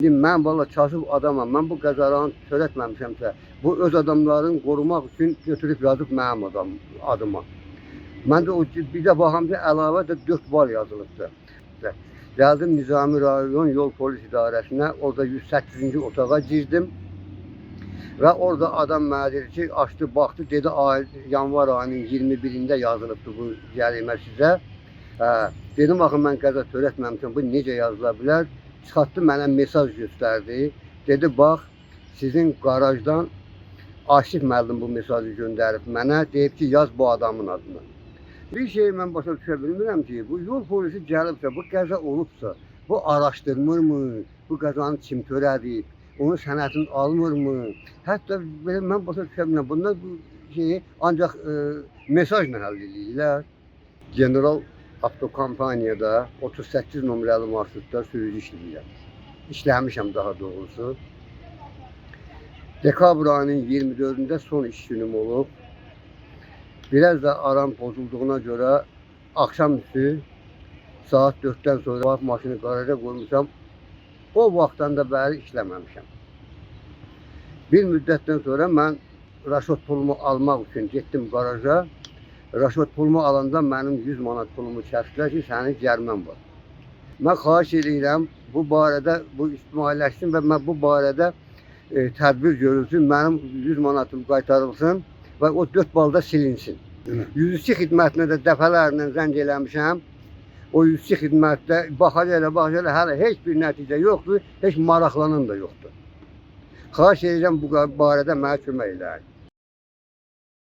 Deyim, mən valla kasıb adamam, mən bu qəzalarını törətməmişəmsə, bu öz adamlarını qorumaq üçün götürüb yazıb mənim adıma. Mən də bir də baxam ki, əlavə də 4 bal yazılıbdır. Gəldim Nizami rayon yol polis idarəsinə, orada 108-ci otağa girdim. Və orada adam mənə dedi ki, açdı, baxdı, dedi yanvar ayının 21-də yazılıbdır bu gəlimə sizə. Dedim, axı mən qəza törətməmişəm, bu necə yazıla bilər? Çıxartdı, mənə mesaj göstərdi. Dedi, bax, sizin qarajdan Aşif müəllim bu mesajı göndərib mənə, deyib ki, yaz bu adamın adına. Bir şey mən başa düşə bilmirəm ki, bu yol polisi gəlibsə, bu qəza olubsa, bu araşdırmırmı, bu qəzanı kim törədib, onun sənətini almırmı? Hətta mən başa düşə bilmirəm, bunlar bu şeyi ancaq mesajla həll edirlər. General avtokompaniyada 38 nömrəli marşrutda sürücü işləyirəm. İşləmişəm daha doğrusu. Dekabr ayının 24-də son iş günüm olub. Biraz da aram pozulduğuna görə axşamüstü saat 4-dən sonra maşını qaraja qoymuşam. O vaxtdan da bəri işləməmişəm. Bir müddətdən sonra mən raşot pulumu almaq üçün getdim qaraja. Raşot pulumu alanda mənim 100 manat pulumu kəsdilər ki, sənin cərimən var. Mən xahiş edirəm, bu barədə bu ictimailəşsin və mən bu barədə tədbir görülsün, mənim 100 manatım qaytarılsın və o 4 balda silinsin. 102 xidmətinə də dəfələrlə zəng eləmişəm. O 102 xidmətdə baxacaq elə, hələ heç bir nəticə yoxdur, heç maraqlanan da yoxdur. Xahiş edirəm bu barədə mənə kömək eləyin.